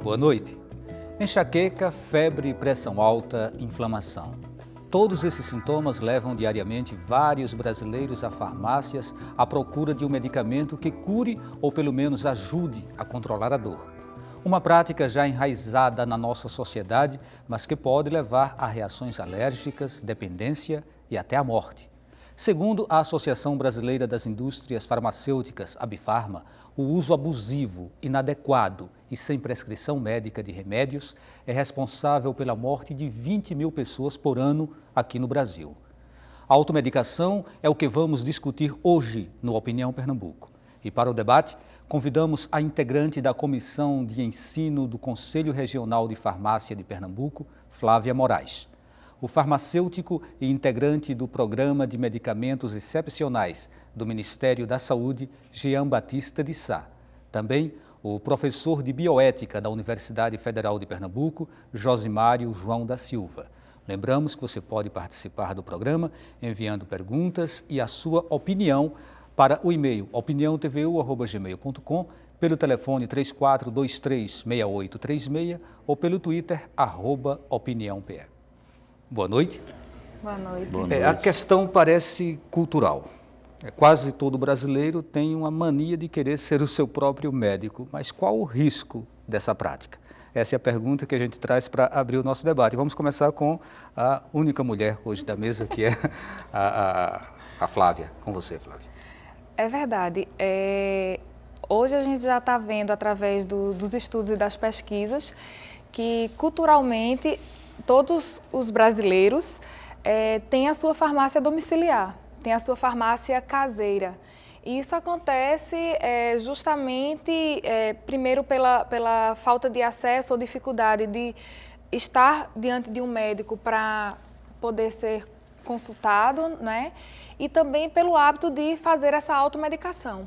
Boa noite. Enxaqueca, febre, pressão alta, inflamação. Todos esses sintomas levam diariamente vários brasileiros a farmácias à procura de um medicamento que cure ou pelo menos ajude a controlar a dor. Uma prática já enraizada na nossa sociedade, mas que pode levar a reações alérgicas, dependência e até a morte. Segundo a Associação Brasileira das Indústrias Farmacêuticas, Abifarma, o uso abusivo, inadequado e sem prescrição médica de remédios é responsável pela morte de 20 mil pessoas por ano aqui no Brasil. A automedicação é o que vamos discutir hoje no Opinião Pernambuco. E para o debate, convidamos a integrante da Comissão de Ensino do Conselho Regional de Farmácia de Pernambuco, Flávia Moraes. O farmacêutico e integrante do Programa de Medicamentos Excepcionais do Ministério da Saúde, Jean Batista de Sá. Também o professor de Bioética da Universidade Federal de Pernambuco, Josimário João da Silva. Lembramos que você pode participar do programa enviando perguntas e a sua opinião para o e-mail opiniãotvu@gmail.com, pelo telefone 34236836 ou pelo Twitter @opiniãopr. Boa noite. Boa noite. Boa noite. A questão parece cultural. Quase todo brasileiro tem uma mania de querer ser o seu próprio médico, mas qual o risco dessa prática? Essa é a pergunta que a gente traz para abrir o nosso debate. Vamos começar com a única mulher hoje da mesa, que é a Flávia. Com você, Flávia. É verdade. Hoje a gente já está vendo, através dos estudos e das pesquisas, que culturalmente todos os brasileiros têm a sua farmácia domiciliar, têm a sua farmácia caseira. E isso acontece justamente, primeiro, pela falta de acesso ou dificuldade de estar diante de um médico para poder ser consultado, né? E também pelo hábito de fazer essa automedicação.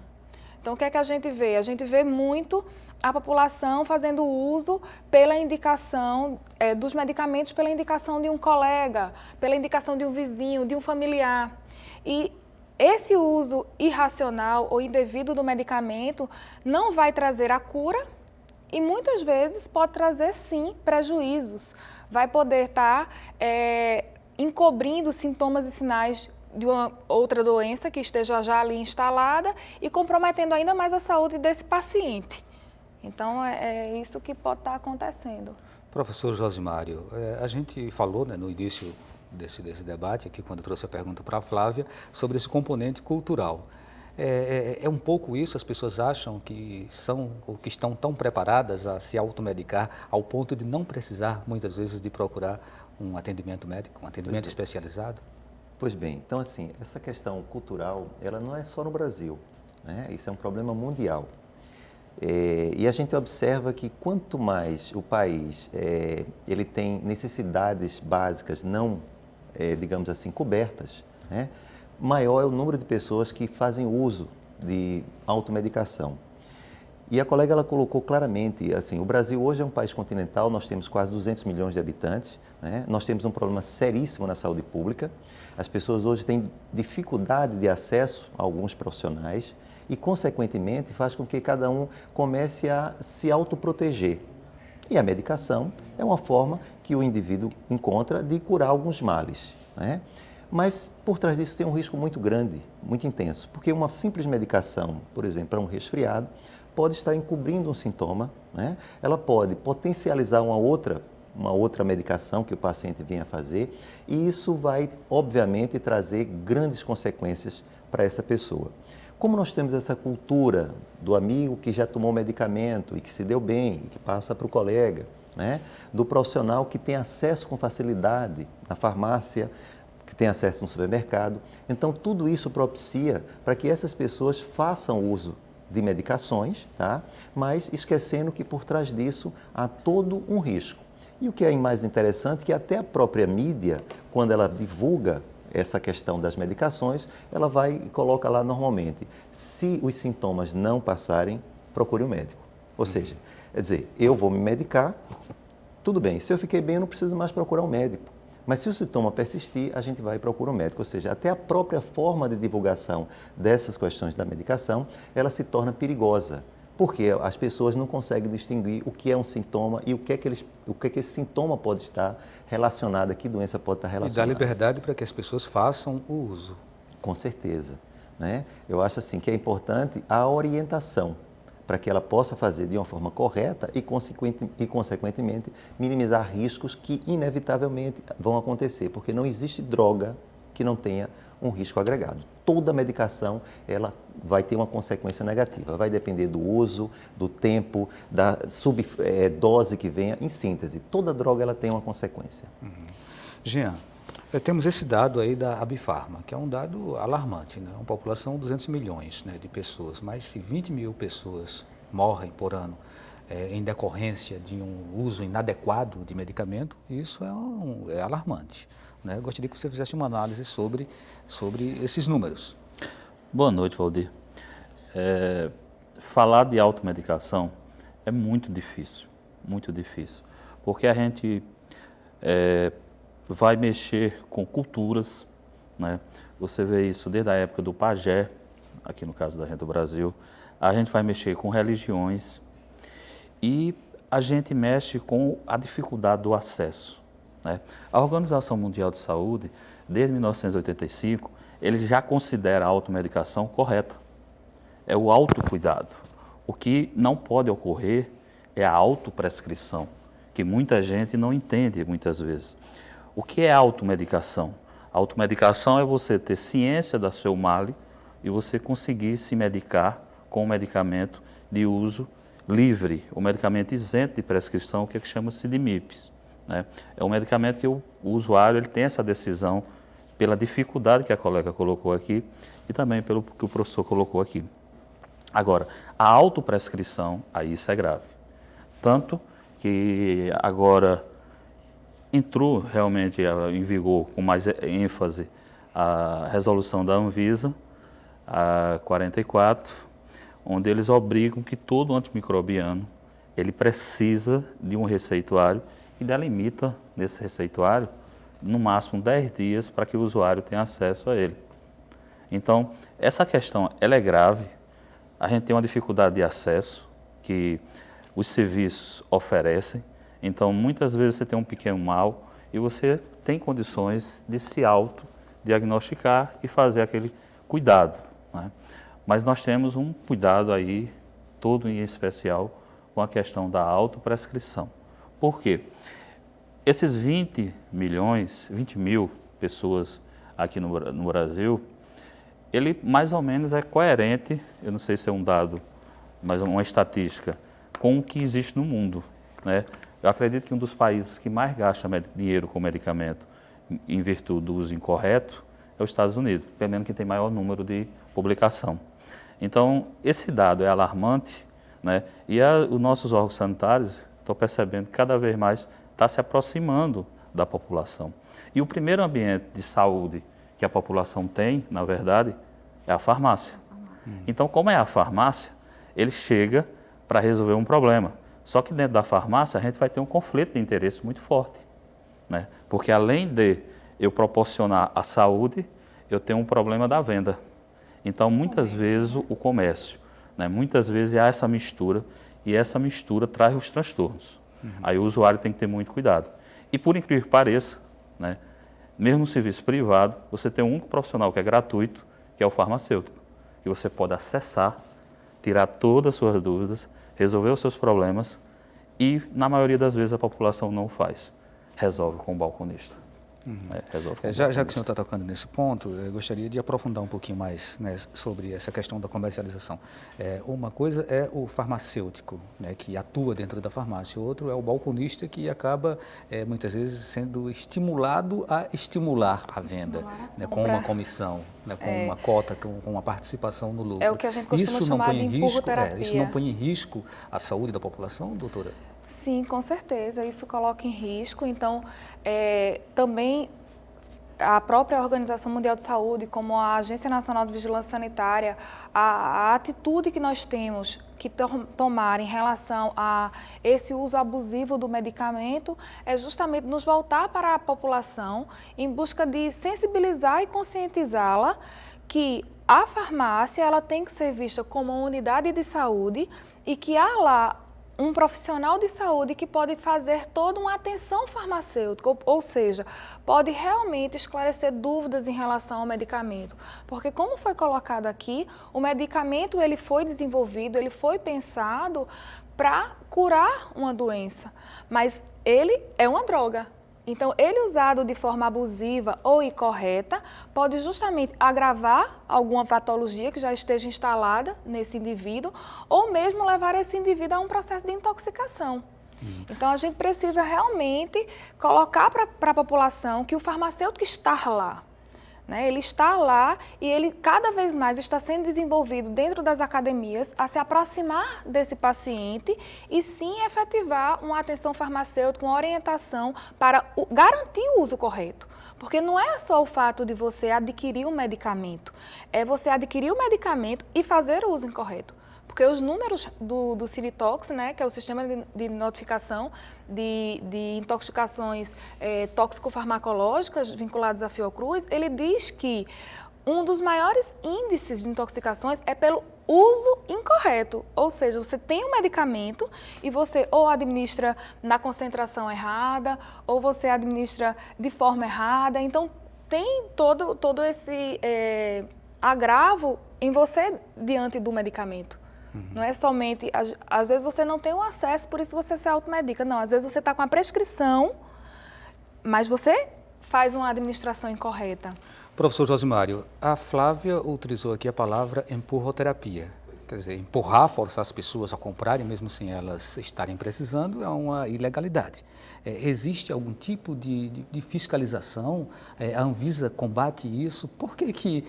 Então, o que é que a gente vê? A gente vê muito a população fazendo uso pela indicação dos medicamentos, pela indicação de um colega, pela indicação de um vizinho, de um familiar. E esse uso irracional ou indevido do medicamento não vai trazer a cura e muitas vezes pode trazer, sim, prejuízos. Vai poder estar encobrindo sintomas e sinais de uma outra doença que esteja já ali instalada e comprometendo ainda mais a saúde desse paciente. Então, é isso que pode estar acontecendo. Professor Josimário, a gente falou, né, no início desse debate, aqui quando eu trouxe a pergunta para a Flávia, sobre esse componente cultural. É um pouco isso, as pessoas acham que são ou que estão tão preparadas a se automedicar ao ponto de não precisar, muitas vezes, de procurar um atendimento médico, um atendimento especializado? Pois bem, então assim, essa questão cultural, ela não é só no Brasil, né? Isso é um problema mundial. E a gente observa que quanto mais o país ele tem necessidades básicas não, digamos assim, cobertas, né? Maior é o número de pessoas que fazem uso de automedicação. E a colega ela colocou claramente, assim, o Brasil hoje é um país continental, nós temos quase 200 milhões de habitantes, né? Nós temos um problema seríssimo na saúde pública, as pessoas hoje têm dificuldade de acesso a alguns profissionais e, consequentemente, faz com que cada um comece a se autoproteger. E a medicação é uma forma que o indivíduo encontra de curar alguns males, né? Mas, por trás disso, tem um risco muito grande, muito intenso, porque uma simples medicação, por exemplo, para um resfriado, pode estar encobrindo um sintoma, né? Ela pode potencializar uma outra medicação que o paciente venha fazer e isso vai, obviamente, trazer grandes consequências para essa pessoa. Como nós temos essa cultura do amigo que já tomou medicamento e que se deu bem e que passa para o colega, né? Do profissional que tem acesso com facilidade na farmácia, que tem acesso no supermercado, então tudo isso propicia para que essas pessoas façam uso de medicações, tá? Mas esquecendo que por trás disso há todo um risco. E o que é mais interessante é que até a própria mídia, quando ela divulga essa questão das medicações, ela vai e coloca lá normalmente, se os sintomas não passarem, procure um médico. Ou seja, quer dizer, eu vou me medicar, tudo bem, se eu fiquei bem, eu não preciso mais procurar um médico. Mas se o sintoma persistir, a gente vai e procura um médico. Ou seja, até a própria forma de divulgação dessas questões da medicação, ela se torna perigosa. Porque as pessoas não conseguem distinguir o que é um sintoma e o que é que esse sintoma pode estar relacionado, a que doença pode estar relacionada. E dá liberdade para que as pessoas façam o uso. Com certeza, né? Eu acho assim que é importante a orientação para que ela possa fazer de uma forma correta e, consequentemente, minimizar riscos que inevitavelmente vão acontecer, porque não existe droga que não tenha um risco agregado. Toda medicação ela vai ter uma consequência negativa, vai depender do uso, do tempo, da dose que venha, em síntese. Toda droga ela tem uma consequência. Jean, temos esse dado aí da Abifarma, que é um dado alarmante, né? Uma população de 200 milhões, né, de pessoas, mais de 20 mil pessoas morrem por ano em decorrência de um uso inadequado de medicamento. Isso é alarmante, né? Eu gostaria que você fizesse uma análise sobre esses números. Boa noite, Valdir. Falar de automedicação é muito difícil, porque a gente vai mexer com culturas, né? Você vê isso desde a época do pajé, aqui no caso da gente do Brasil, a gente vai mexer com religiões e a gente mexe com a dificuldade do acesso, né? A Organização Mundial de Saúde, desde 1985, ele já considera a automedicação correta, é o autocuidado. O que não pode ocorrer é a autoprescrição, que muita gente não entende muitas vezes. O que é automedicação? A automedicação é você ter ciência do seu mal e você conseguir se medicar com um medicamento de uso livre, o medicamento isento de prescrição, que chama-se de MIPS, né? É um medicamento que o usuário ele tem essa decisão pela dificuldade que a colega colocou aqui e também pelo que o professor colocou aqui. Agora, a autoprescrição, aí isso é grave. Tanto que agora entrou realmente em vigor com mais ênfase a resolução da Anvisa, a 44, onde eles obrigam que todo antimicrobiano ele precisa de um receituário e delimita nesse receituário no máximo 10 dias para que o usuário tenha acesso a ele. Então, essa questão ela é grave, a gente tem uma dificuldade de acesso que os serviços oferecem, então muitas vezes você tem um pequeno mal e você tem condições de se autodiagnosticar e fazer aquele cuidado, né? Mas nós temos um cuidado aí, todo em especial, com a questão da autoprescrição. Por quê? Esses 20 mil pessoas aqui no Brasil, ele mais ou menos é coerente, eu não sei se é um dado, mas uma estatística, com o que existe no mundo, né? Eu acredito que um dos países que mais gasta dinheiro com medicamento em virtude do uso incorreto é os Estados Unidos, pelo menos que tem maior número de publicação. Então, esse dado é alarmante, né? E os nossos órgãos sanitários estão percebendo que cada vez mais está se aproximando da população. E o primeiro ambiente de saúde que a população tem, na verdade, é a farmácia. Então, como é a farmácia, ele chega para resolver um problema. Só que dentro da farmácia a gente vai ter um conflito de interesse muito forte, né? Porque além de eu proporcionar a saúde, eu tenho um problema da venda. Então, muitas vezes o comércio, né? Muitas vezes há essa mistura e essa mistura traz os transtornos. Aí o usuário tem que ter muito cuidado. E por incrível que pareça, né? Mesmo no serviço privado, você tem um único profissional que é gratuito, que é o farmacêutico, que você pode acessar, tirar todas as suas dúvidas, resolver os seus problemas e, na maioria das vezes, a população não o faz. Resolve com o balconista. Já que o senhor está tocando nesse ponto, eu gostaria de aprofundar um pouquinho mais, né, sobre essa questão da comercialização. Uma coisa é o farmacêutico, né, que atua dentro da farmácia, o outro é o balconista que acaba, muitas vezes, sendo estimulado a estimular a venda, né, com uma comissão, né, com uma cota, com uma participação no lucro. É o que a gente costuma chamar de empurroterapia. Isso não põe em risco a saúde da população, doutora? Sim, com certeza, isso coloca em risco. Então, também a própria Organização Mundial de Saúde, como a Agência Nacional de Vigilância Sanitária, a atitude que nós temos que tomar em relação a esse uso abusivo do medicamento é justamente nos voltar para a população em busca de sensibilizar e conscientizá-la que a farmácia ela tem que ser vista como uma unidade de saúde e que há lá um profissional de saúde que pode fazer toda uma atenção farmacêutica, ou seja, pode realmente esclarecer dúvidas em relação ao medicamento. Porque, como foi colocado aqui, o medicamento ele foi desenvolvido, ele foi pensado para curar uma doença, mas ele é uma droga. Então, ele usado de forma abusiva ou incorreta pode justamente agravar alguma patologia que já esteja instalada nesse indivíduo ou mesmo levar esse indivíduo a um processo de intoxicação. Então, a gente precisa realmente colocar para a população que o farmacêutico está lá. Ele está lá e ele cada vez mais está sendo desenvolvido dentro das academias a se aproximar desse paciente e sim efetivar uma atenção farmacêutica, uma orientação para garantir o uso correto. Porque não é só o fato de você adquirir um medicamento, é você adquirir o medicamento e fazer o uso incorreto. Porque os números do Civitox, que é o sistema de notificação de intoxicações tóxico-farmacológicas vinculadas à Fiocruz, ele diz que um dos maiores índices de intoxicações é pelo uso incorreto. Ou seja, você tem um medicamento e você ou administra na concentração errada, ou você administra de forma errada. Então, tem todo esse agravo em você diante do medicamento. Não é somente, às vezes você não tem o acesso, por isso você se automedica. Não, às vezes você está com a prescrição, mas você faz uma administração incorreta. Professor Josimário, a Flávia utilizou aqui a palavra empurroterapia. Quer dizer, empurrar, forçar as pessoas a comprarem, mesmo sem elas estarem precisando, é uma ilegalidade. Existe algum tipo de fiscalização? A Anvisa combate isso? Por que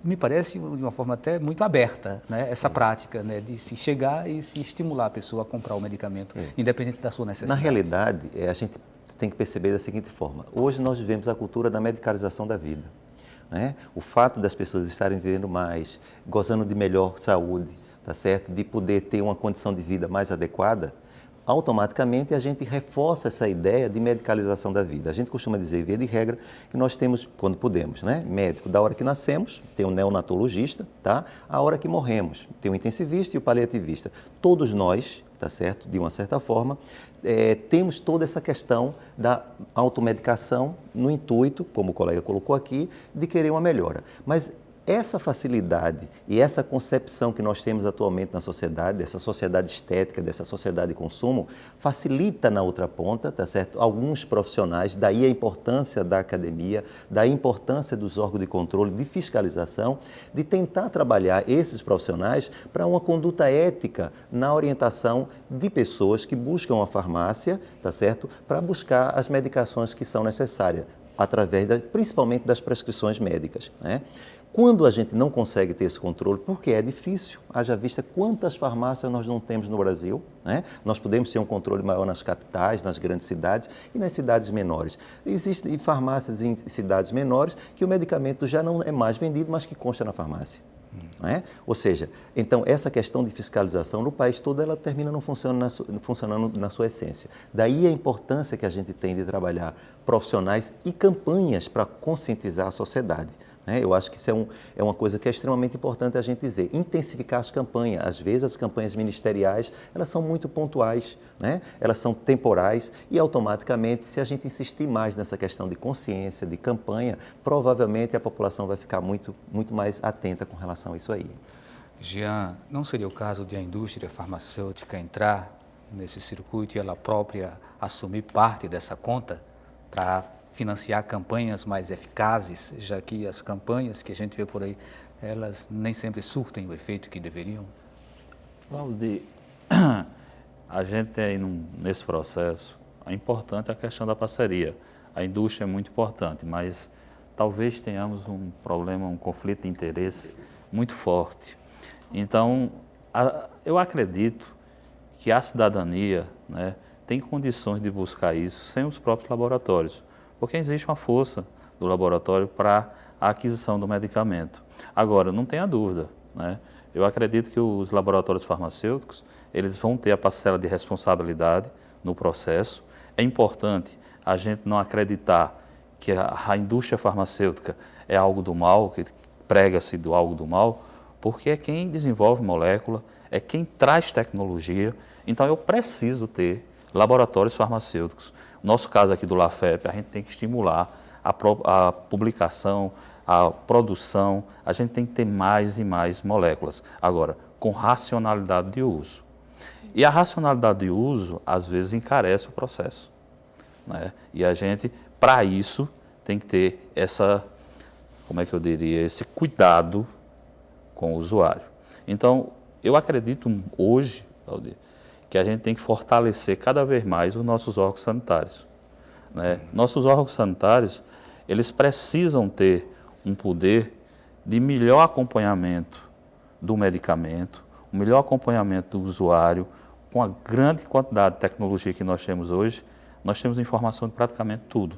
me parece, de uma forma até muito aberta, essa prática de se chegar e se estimular a pessoa a comprar o medicamento, independente da sua necessidade? Na realidade, a gente tem que perceber da seguinte forma. Hoje nós vivemos a cultura da medicalização da vida. O fato das pessoas estarem vivendo mais, gozando de melhor saúde, tá certo? De poder ter uma condição de vida mais adequada, automaticamente a gente reforça essa ideia de medicalização da vida. A gente costuma dizer, via de regra, que nós temos, quando podemos, médico da hora que nascemos, tem um neonatologista, tá? A hora que morremos, tem o intensivista e o paliativista. Todos nós, tá certo? De uma certa forma, temos toda essa questão da automedicação no intuito, como o colega colocou aqui, de querer uma melhora. Mas essa facilidade e essa concepção que nós temos atualmente na sociedade, dessa sociedade estética, dessa sociedade de consumo, facilita na outra ponta, tá certo? Alguns profissionais, daí a importância da academia, daí a importância dos órgãos de controle, de fiscalização, de tentar trabalhar esses profissionais para uma conduta ética na orientação de pessoas que buscam a farmácia, tá certo? Para buscar as medicações que são necessárias, através principalmente das prescrições médicas, Quando a gente não consegue ter esse controle, porque é difícil, haja vista quantas farmácias nós não temos no Brasil, Nós podemos ter um controle maior nas capitais, nas grandes cidades e nas cidades menores. Existem farmácias em cidades menores que o medicamento já não é mais vendido, mas que consta na farmácia. Ou seja, então essa questão de fiscalização no país todo, ela termina não funcionando na sua essência. Daí a importância que a gente tem de trabalhar profissionais e campanhas para conscientizar a sociedade. Eu acho que isso é uma coisa que é extremamente importante a gente dizer. Intensificar as campanhas. Às vezes as campanhas ministeriais, elas são muito pontuais, Elas são temporais e automaticamente, se a gente insistir mais nessa questão de consciência, de campanha, provavelmente a população vai ficar muito mais atenta com relação a isso aí. Jean, não seria o caso de a indústria farmacêutica entrar nesse circuito e ela própria assumir parte dessa conta para financiar campanhas mais eficazes, já que as campanhas que a gente vê por aí, elas nem sempre surtem o efeito que deveriam? Valdir, a gente tem nesse processo, é importante a questão da parceria. A indústria é muito importante, mas talvez tenhamos um problema, um conflito de interesse muito forte. Então, eu acredito que a cidadania tem condições de buscar isso sem os próprios laboratórios, porque existe uma força do laboratório para a aquisição do medicamento. Agora, não tenha dúvida, eu acredito que os laboratórios farmacêuticos, eles vão ter a parcela de responsabilidade no processo. É importante a gente não acreditar que a indústria farmacêutica é algo do mal, que prega-se do algo do mal, porque é quem desenvolve molécula, é quem traz tecnologia. Então, eu preciso ter laboratórios farmacêuticos. No nosso caso aqui do LAFEP, a gente tem que estimular a publicação, a produção, a gente tem que ter mais e mais moléculas. Agora, com racionalidade de uso. E a racionalidade de uso, às vezes, encarece o processo, né? E a gente, para isso, tem que ter essa, como é que eu diria, esse cuidado com o usuário. Então, eu acredito hoje, Valdir, que a gente tem que fortalecer cada vez mais os nossos órgãos sanitários, né? Nossos órgãos sanitários, eles precisam ter um poder de melhor acompanhamento do medicamento, o melhor acompanhamento do usuário. Com a grande quantidade de tecnologia que nós temos hoje, nós temos informação de praticamente tudo.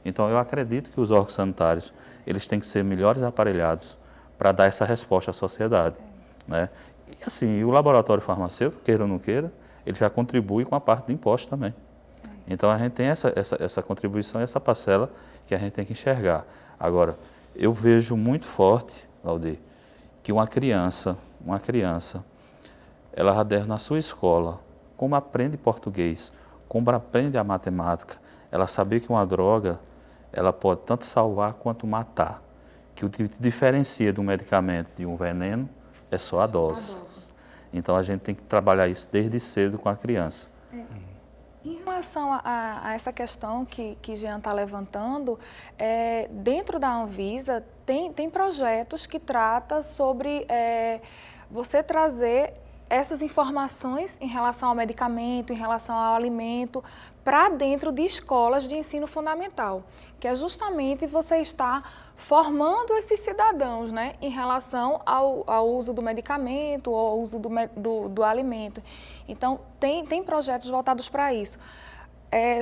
Então, eu acredito que os órgãos sanitários, eles têm que ser melhores aparelhados para dar essa resposta à sociedade, né? E assim, o laboratório farmacêutico, queira ou não queira, ele já contribui com a parte de impostos também. Então, a gente tem essa contribuição, essa parcela que a gente tem que enxergar. Agora, eu vejo muito forte, Valdir, que uma criança, ela já deve na sua escola, como aprende português, como aprende a matemática, ela saber que uma droga, ela pode tanto salvar quanto matar. Que o que diferencia de um medicamento de um veneno é só a dose. Então, a gente tem que trabalhar isso desde cedo com a criança. Em relação a essa questão que Jean está levantando, dentro da Anvisa tem projetos que tratam sobre você trazer essas informações em relação ao medicamento, em relação ao alimento, para dentro de escolas de ensino fundamental, que é justamente você estar formando esses cidadãos, né, em relação ao uso do medicamento ou ao uso do alimento. Então, tem projetos voltados para isso.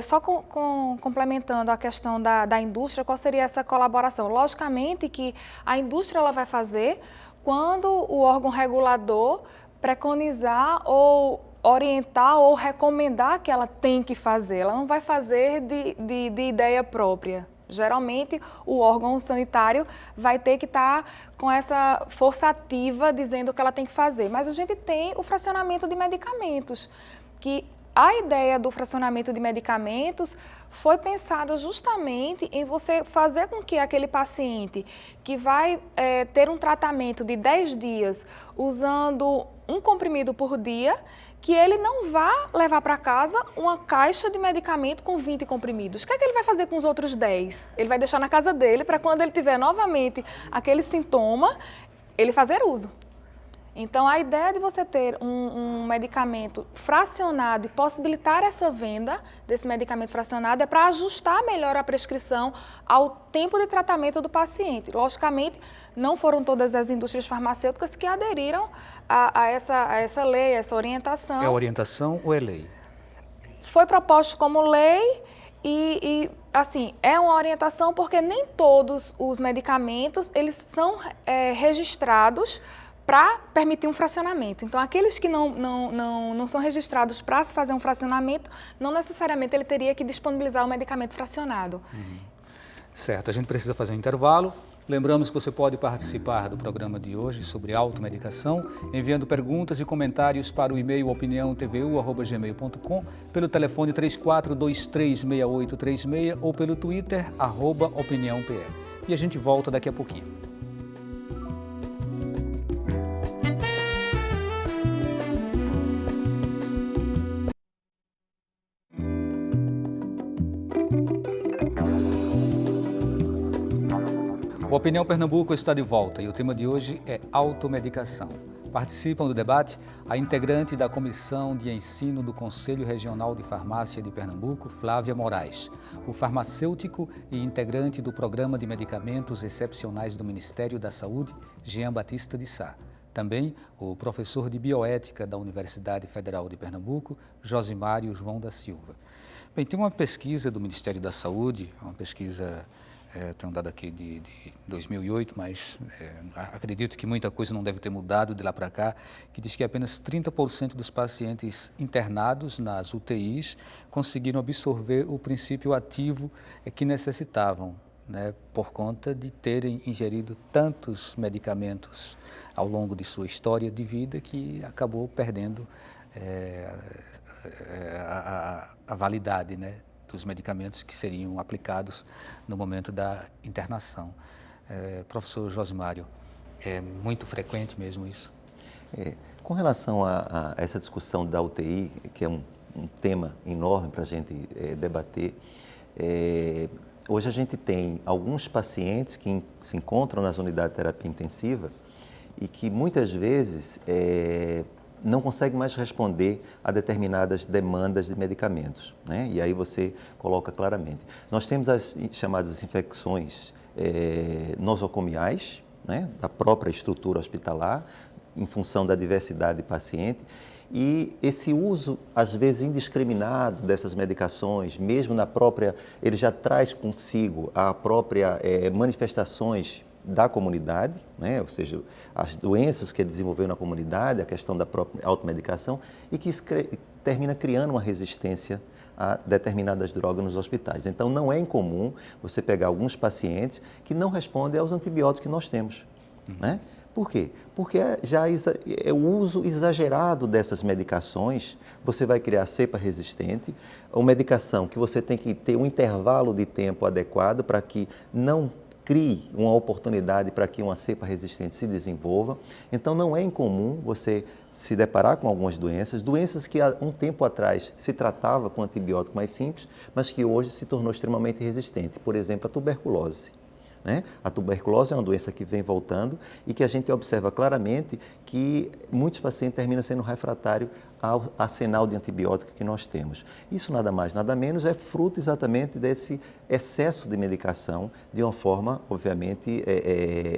Só complementando a questão da indústria, qual seria essa colaboração? Logicamente que a indústria ela vai fazer quando o órgão regulador preconizar ou orientar ou recomendar que ela tem que fazer. Ela não vai fazer de ideia própria. Geralmente, o órgão sanitário vai ter que estar com essa força ativa dizendo o que ela tem que fazer. Mas a gente tem o fracionamento de medicamentos, que a ideia do fracionamento de medicamentos foi pensada justamente em você fazer com que aquele paciente que vai ter um tratamento de 10 dias usando um comprimido por dia, que ele não vá levar para casa uma caixa de medicamento com 20 comprimidos. O que é que ele vai fazer com os outros 10? Ele vai deixar na casa dele para quando ele tiver novamente aquele sintoma, ele fazer uso. Então, a ideia de você ter um medicamento fracionado e possibilitar essa venda desse medicamento fracionado é para ajustar melhor a prescrição ao tempo de tratamento do paciente. Logicamente, não foram todas as indústrias farmacêuticas que aderiram a essa lei, a essa orientação. É orientação ou é lei? Foi proposto como lei e assim, é uma orientação porque nem todos os medicamentos eles são registrados para permitir um fracionamento. Então, aqueles que não são registrados para se fazer um fracionamento, não necessariamente ele teria que disponibilizar o medicamento fracionado. Certo, a gente precisa fazer um intervalo. Lembramos que você pode participar do programa de hoje sobre automedicação, enviando perguntas e comentários para o e-mail opiniãotvu@gmail.com, pelo telefone 34236836 ou pelo Twitter, @opiniãopr. E a gente volta daqui a pouquinho. O Opinião Pernambuco está de volta e o tema de hoje é automedicação. Participam do debate a integrante da Comissão de Ensino do Conselho Regional de Farmácia de Pernambuco, Flávia Moraes, o farmacêutico e integrante do Programa de Medicamentos Excepcionais do Ministério da Saúde, Jean Batista de Sá. Também o professor de Bioética da Universidade Federal de Pernambuco, Josimário João da Silva. Bem, tem uma pesquisa do Ministério da Saúde, uma pesquisa... tem um dado aqui de 2008, mas acredito que muita coisa não deve ter mudado de lá para cá, que diz que apenas 30% dos pacientes internados nas UTIs conseguiram absorver o princípio ativo que necessitavam. né, por conta de terem ingerido tantos medicamentos ao longo de sua história de vida que acabou perdendo a validade, né, dos medicamentos que seriam aplicados no momento da internação. Professor Josimário, é muito frequente mesmo isso? Com relação a essa discussão da UTI, que é um tema enorme para a gente debater, hoje a gente tem alguns pacientes que se encontram nas unidades de terapia intensiva e que muitas vezes não conseguem mais responder a determinadas demandas de medicamentos, né? E aí você coloca claramente. Nós temos as chamadas infecções nosocomiais, né, da própria estrutura hospitalar, em função da diversidade de paciente, e esse uso, às vezes, indiscriminado dessas medicações, mesmo na própria, ele já traz consigo a própria manifestações da comunidade, né? Ou seja, as doenças que ele desenvolveu na comunidade, a questão da própria automedicação, e que isso termina criando uma resistência a determinadas drogas nos hospitais. Então, não é incomum você pegar alguns pacientes que não respondem aos antibióticos que nós temos, né? Por quê? Porque o uso exagerado dessas medicações, você vai criar cepa resistente, uma medicação que você tem que ter um intervalo de tempo adequado para que não crie uma oportunidade para que uma cepa resistente se desenvolva. Então, não é incomum você se deparar com algumas doenças que há um tempo atrás se tratava com antibiótico mais simples, mas que hoje se tornou extremamente resistente. Por exemplo, a tuberculose, né? A tuberculose é uma doença que vem voltando e que a gente observa claramente que muitos pacientes terminam sendo refratários ao arsenal de antibiótico que nós temos. Isso nada mais, nada menos é fruto exatamente desse excesso de medicação de uma forma, obviamente,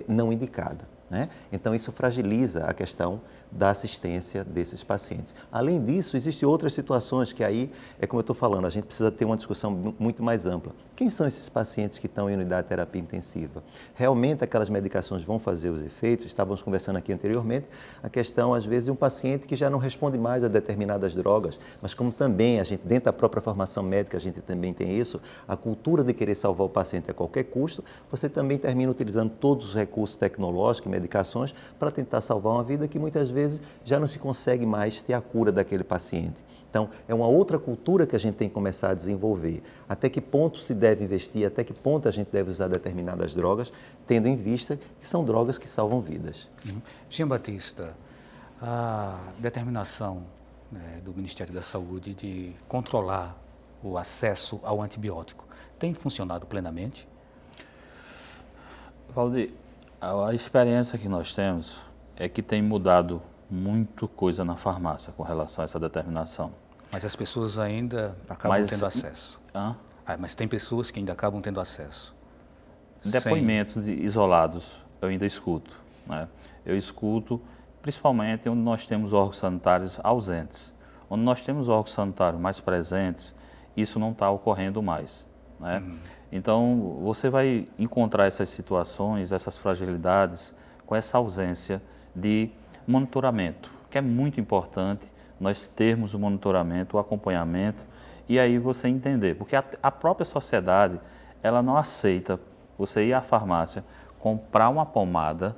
não indicada, né? Então, isso fragiliza a questão da assistência desses pacientes. Além disso, existem outras situações que aí, como eu estou falando, a gente precisa ter uma discussão muito mais ampla. Quem são esses pacientes que estão em unidade de terapia intensiva? Realmente aquelas medicações vão fazer os efeitos? Estávamos conversando aqui anteriormente, a questão, às vezes, de um paciente que já não responde mais a determinadas drogas, mas como também a gente, dentro da própria formação médica, a gente também tem isso, a cultura de querer salvar o paciente a qualquer custo, você também termina utilizando todos os recursos tecnológicos, medicações, para tentar salvar uma vida que muitas vezes já não se consegue mais ter a cura daquele paciente. Então, é uma outra cultura que a gente tem que começar a desenvolver. Até que ponto se deve investir, até que ponto a gente deve usar determinadas drogas, tendo em vista que são drogas que salvam vidas. Jean Batista, a determinação, né, do Ministério da Saúde de controlar o acesso ao antibiótico tem funcionado plenamente? Valdir, a experiência que nós temos é que tem mudado muito coisa na farmácia com relação a essa determinação. Mas as pessoas ainda acabam tendo acesso. Mas tem pessoas que ainda acabam tendo acesso. Depoimentos isolados eu ainda escuto, né? Eu escuto principalmente onde nós temos órgãos sanitários ausentes. Onde nós temos órgãos sanitários mais presentes, isso não está ocorrendo mais, né? Então, você vai encontrar essas situações, essas fragilidades, com essa ausência de monitoramento, que é muito importante nós termos o monitoramento, o acompanhamento, e aí você entender, porque a própria sociedade, ela não aceita você ir à farmácia, comprar uma pomada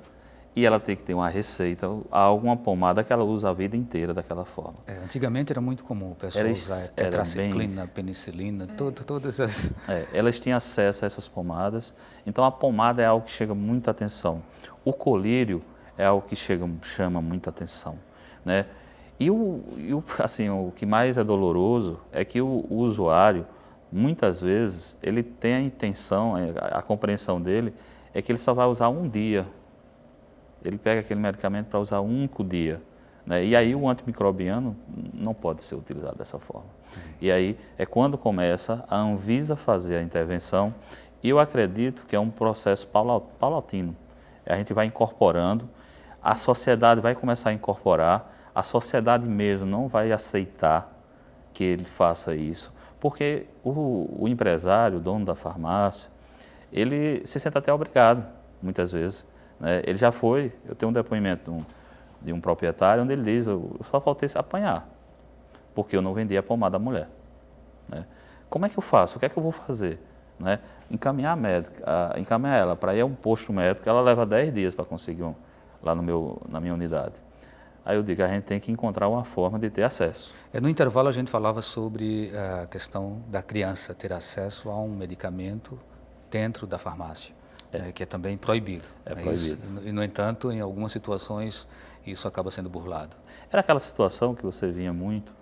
e ela tem que ter uma receita, alguma pomada que ela usa a vida inteira daquela forma. Antigamente era muito comum o pessoal usar tetraciclina, penicilina, todas as... elas tinham acesso a essas pomadas, então a pomada é algo que chama muita atenção. O colírio é algo que chama muita atenção, né? E o que mais é doloroso é que o usuário, muitas vezes, ele tem a intenção, a compreensão dele é que ele só vai usar um dia. Ele pega aquele medicamento para usar um único dia, né? E aí o antimicrobiano não pode ser utilizado dessa forma. E aí é quando começa a Anvisa fazer a intervenção, e eu acredito que é um processo paulatino. A gente vai incorporando, a sociedade vai começar a incorporar, a sociedade mesmo não vai aceitar que ele faça isso, porque o empresário, o dono da farmácia, ele se sente até obrigado, muitas vezes, né? Ele já foi, eu tenho um depoimento de um proprietário onde ele diz, eu só faltei se apanhar, porque eu não vendi a pomada à mulher, né? Como é que eu faço? O que é que eu vou fazer? né? Encaminhar ela para ir a um posto médico, ela leva 10 dias para conseguir lá na minha unidade. Aí eu digo, a gente tem que encontrar uma forma de ter acesso. No intervalo a gente falava sobre a questão da criança ter acesso a um medicamento dentro da farmácia, que é também proibido. É proibido. E, no entanto, em algumas situações, isso acaba sendo burlado. Era aquela situação que você vinha muito,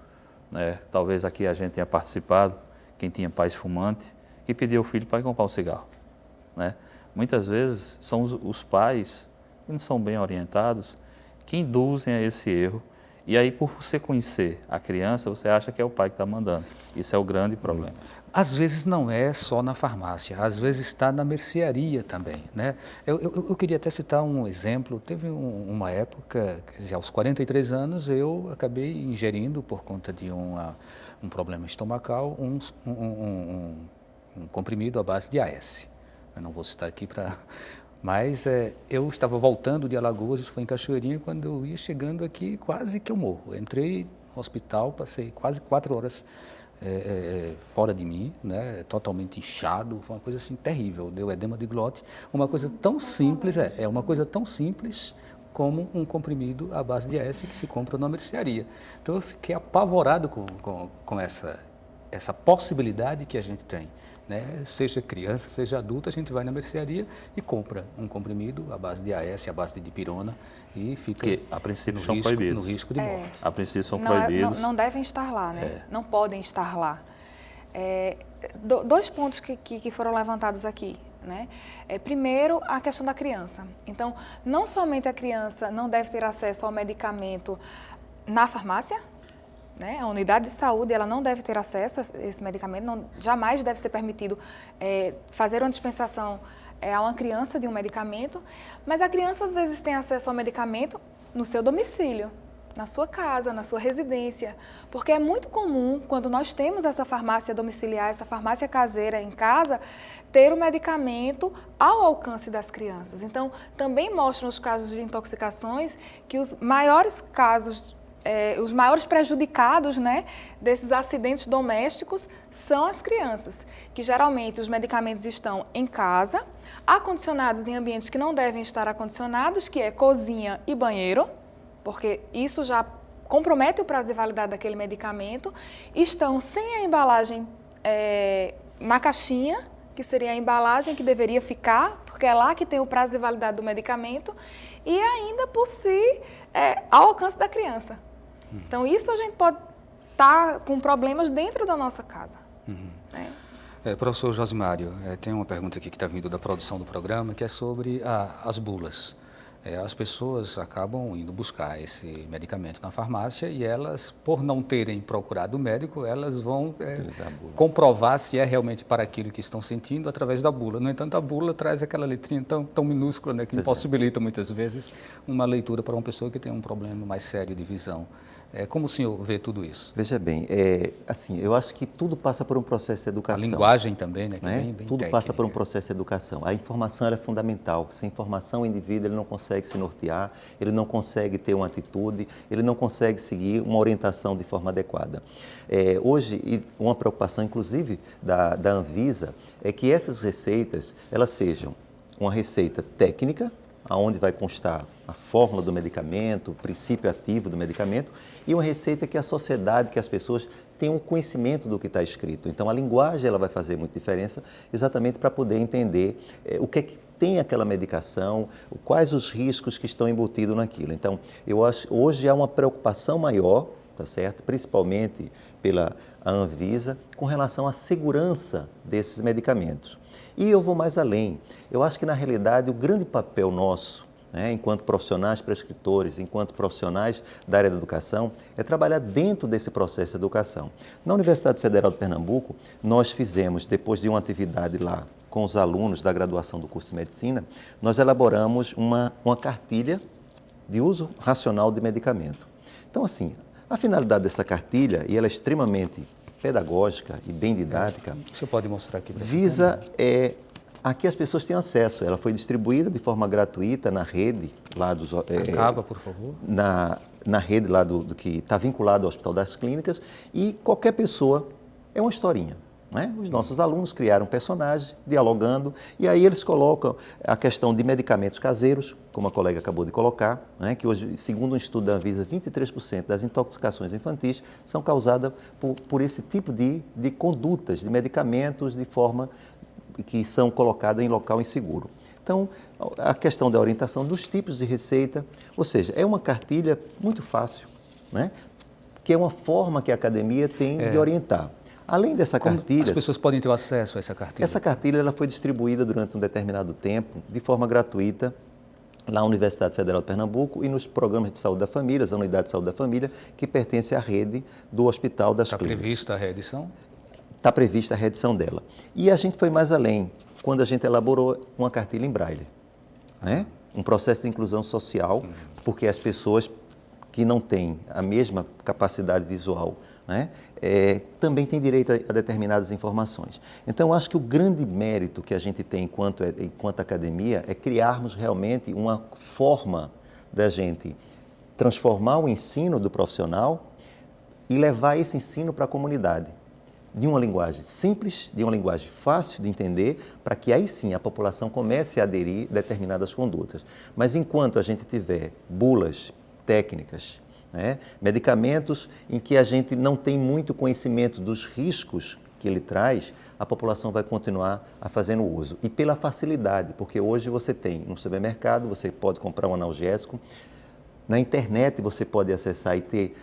né? Talvez aqui a gente tenha participado, quem tinha pais fumantes, que pedia o filho para ir comprar um cigarro, né? Muitas vezes são os pais que não são bem orientados que induzem a esse erro. E aí, por você conhecer a criança, você acha que é o pai que está mandando. Isso é o grande problema. Às vezes não é só na farmácia, às vezes está na mercearia também, né? Eu queria até citar um exemplo. Teve uma época, quer dizer, aos 43 anos, eu acabei ingerindo, por conta de um problema estomacal, um comprimido à base de AS. Eu não vou citar aqui para... Mas eu estava voltando de Alagoas, isso foi em Cachoeirinha, quando eu ia chegando aqui, quase que eu morro. Eu entrei no hospital, passei quase 4 horas fora de mim, né, totalmente inchado, foi uma coisa assim terrível, deu edema de glote. Uma coisa tão simples, uma coisa tão simples como um comprimido à base de AS que se compra na mercearia. Então eu fiquei apavorado com essa possibilidade que a gente tem. Né? Seja criança, seja adulto, a gente vai na mercearia e compra um comprimido à base de AS, à base de dipirona e fica que a princípio são proibidos. No risco de morte. A princípio são proibidos. Não devem estar lá, né? Não podem estar lá. Dois pontos que foram levantados aqui. Né? Primeiro, a questão da criança. Então, não somente a criança não deve ter acesso ao medicamento na farmácia, né? A unidade de saúde ela não deve ter acesso a esse medicamento, jamais deve ser permitido fazer uma dispensação a uma criança de um medicamento, mas a criança às vezes tem acesso ao medicamento no seu domicílio, na sua casa, na sua residência, porque é muito comum, quando nós temos essa farmácia domiciliar, essa farmácia caseira em casa, ter o medicamento ao alcance das crianças. Então, também mostram os casos de intoxicações que os maiores casos os maiores prejudicados, né, desses acidentes domésticos são as crianças, que geralmente os medicamentos estão em casa, acondicionados em ambientes que não devem estar acondicionados, que é cozinha e banheiro, porque isso já compromete o prazo de validade daquele medicamento, estão sem a embalagem na caixinha, que seria a embalagem que deveria ficar, porque é lá que tem o prazo de validade do medicamento, e ainda por si ao alcance da criança. Então, isso a gente pode estar com problemas dentro da nossa casa. Professor Josimário, tem uma pergunta aqui que está vindo da produção do programa, que é sobre as bulas. As pessoas acabam indo buscar esse medicamento na farmácia e elas, por não terem procurado o médico, elas vão comprovar se é realmente para aquilo que estão sentindo através da bula. No entanto, a bula traz aquela letrinha tão minúscula, né, que impossibilita muitas vezes uma leitura para uma pessoa que tem um problema mais sério de visão. Como o senhor vê tudo isso? Veja bem, assim, eu acho que tudo passa por um processo de educação. A linguagem também, né? Que né? Bem tudo técnica. passa por um processo de educação. A informação é fundamental. Sem informação, o indivíduo ele não consegue se nortear, ele não consegue ter uma atitude, ele não consegue seguir uma orientação de forma adequada. Hoje, uma preocupação, inclusive, da Anvisa, é que essas receitas, elas sejam uma receita técnica, aonde vai constar a fórmula do medicamento, o princípio ativo do medicamento, e uma receita que a sociedade, que as pessoas tenham conhecimento do que está escrito. Então, a linguagem ela vai fazer muita diferença, exatamente para poder entender o que é que tem aquela medicação, quais os riscos que estão embutidos naquilo. Então, eu acho hoje há uma preocupação maior, tá certo? Principalmente pela Anvisa, com relação à segurança desses medicamentos. E eu vou mais além. Eu acho que, na realidade, o grande papel nosso, né, enquanto profissionais prescritores, enquanto profissionais da área da educação, é trabalhar dentro desse processo de educação. Na Universidade Federal de Pernambuco, nós fizemos, depois de uma atividade lá com os alunos da graduação do curso de Medicina, nós elaboramos uma cartilha de uso racional de medicamento. Então, assim, a finalidade dessa cartilha, e ela é extremamente pedagógica e bem didática, o senhor pode mostrar aqui? Visa a que as pessoas tenham acesso. Ela foi distribuída de forma gratuita na rede lá dos... Acaba, por favor. Na rede lá do que está vinculado ao Hospital das Clínicas, e qualquer pessoa, é uma historinha. né? Os nossos alunos criaram um personagem, dialogando, e aí eles colocam a questão de medicamentos caseiros, como a colega acabou de colocar, né? Que hoje, segundo um estudo da Anvisa, 23% das intoxicações infantis são causadas por esse tipo de condutas, de medicamentos, de forma que são colocadas em local inseguro. Então, a questão da orientação dos tipos de receita, ou seja, é uma cartilha muito fácil, né? Que é uma forma que a academia tem de orientar. Além dessa cartilha... As pessoas podem ter acesso a essa cartilha? Essa cartilha ela foi distribuída durante um determinado tempo, de forma gratuita, na Universidade Federal de Pernambuco e nos programas de saúde da família, as unidades de saúde da família, que pertencem à rede do Hospital das Clínicas. Está prevista a reedição? Está prevista a reedição dela. E a gente foi mais além, quando a gente elaborou uma cartilha em braille, né? Um processo de inclusão social, porque as pessoas que não têm a mesma capacidade visual, né, também têm direito a determinadas informações. Então, acho que o grande mérito que a gente tem enquanto academia é criarmos realmente uma forma da gente transformar o ensino do profissional e levar esse ensino para a comunidade, de uma linguagem simples, de uma linguagem fácil de entender, para que aí sim a população comece a aderir a determinadas condutas. Mas enquanto a gente tiver bulas técnicas, né, medicamentos em que a gente não tem muito conhecimento dos riscos que ele traz, a população vai continuar a fazendo uso. E pela facilidade, porque hoje você tem no supermercado, você pode comprar um analgésico, na internet você pode acessar e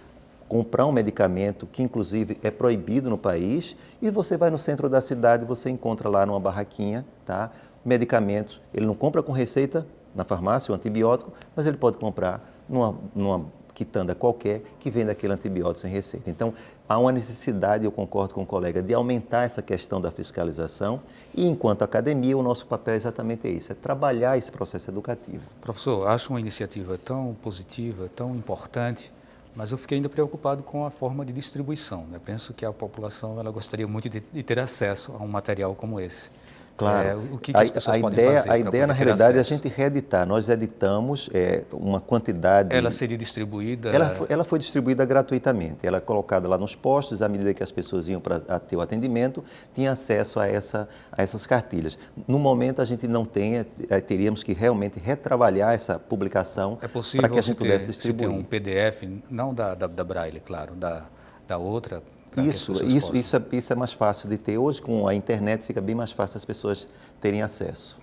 comprar um medicamento que inclusive é proibido no país, e você vai no centro da cidade, você encontra lá numa barraquinha, tá, medicamentos. Ele não compra com receita na farmácia, o antibiótico, mas ele pode comprar numa quitanda qualquer que venda aquele antibiótico sem receita. Então, há uma necessidade, eu concordo com o colega, de aumentar essa questão da fiscalização, e enquanto academia, o nosso papel é exatamente isso, é trabalhar esse processo educativo. Professor, acho uma iniciativa tão positiva, tão importante, mas eu fiquei ainda preocupado com a forma de distribuição, né? Penso que a população ela gostaria muito de ter acesso a um material como esse. Claro. O que as pessoas podem fazer? A ideia, na realidade, é a gente reeditar. Nós editamos uma quantidade... Ela seria distribuída? Ela foi distribuída gratuitamente. Ela é colocada lá nos postos, à medida que as pessoas iam para ter o atendimento, tinha acesso a essas cartilhas. No momento, a gente não tem, teríamos que realmente retrabalhar essa publicação para que a gente pudesse distribuir. Um PDF, não da Braille, claro, da outra... Isso é mais fácil de ter. Hoje, com a internet, fica bem mais fácil as pessoas terem acesso.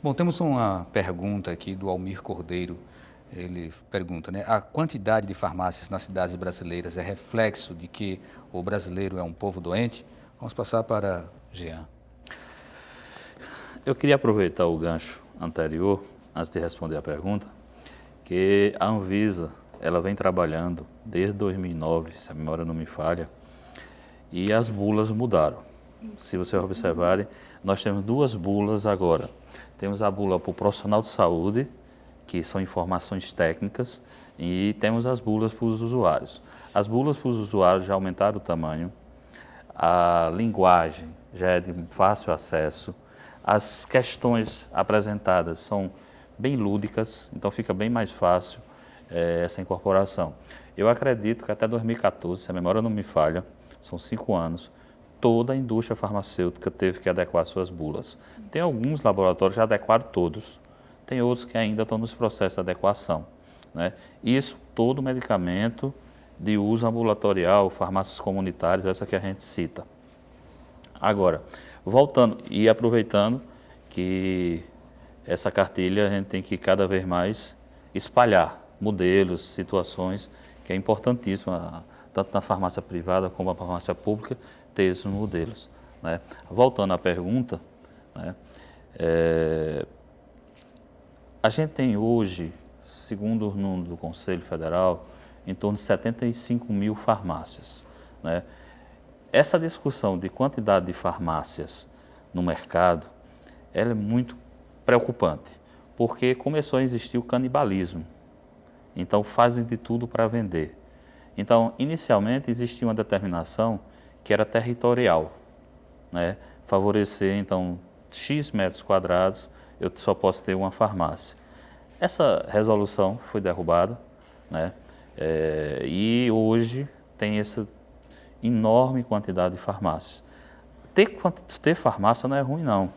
Bom, temos uma pergunta aqui do Almir Cordeiro. Ele pergunta, né? A quantidade de farmácias nas cidades brasileiras é reflexo de que o brasileiro é um povo doente? Vamos passar para Jean. Eu queria aproveitar o gancho anterior, antes de responder a pergunta, que a Anvisa, ela vem trabalhando desde 2009, se a memória não me falha, e as bulas mudaram. Se vocês observarem, nós temos duas bulas agora. Temos a bula para o profissional de saúde, que são informações técnicas, e temos as bulas para os usuários. As bulas para os usuários já aumentaram o tamanho, a linguagem já é de fácil acesso, as questões apresentadas são bem lúdicas, então fica bem mais fácil essa incorporação. Eu acredito que até 2014, se a memória não me falha, são 5 anos, toda a indústria farmacêutica teve que adequar suas bulas. Tem alguns laboratórios que já adequaram todos, tem outros que ainda estão nos processos de adequação, né? Isso, todo medicamento de uso ambulatorial, farmácias comunitárias, essa que a gente cita. Agora, voltando e aproveitando que essa cartilha a gente tem que cada vez mais espalhar modelos, situações, que é importantíssimo, tanto na farmácia privada como na farmácia pública, ter esses modelos, né? Voltando à pergunta, né, a gente tem hoje, segundo os números do Conselho Federal, em torno de 75 mil farmácias, né? Essa discussão de quantidade de farmácias no mercado, ela é muito preocupante, porque começou a existir o canibalismo. Então, fazem de tudo para vender. Então, inicialmente, existia uma determinação que era territorial, né? Favorecer, então, X metros quadrados, eu só posso ter uma farmácia. Essa resolução foi derrubada, né? E hoje tem essa enorme quantidade de farmácias. ter farmácia não é ruim, não.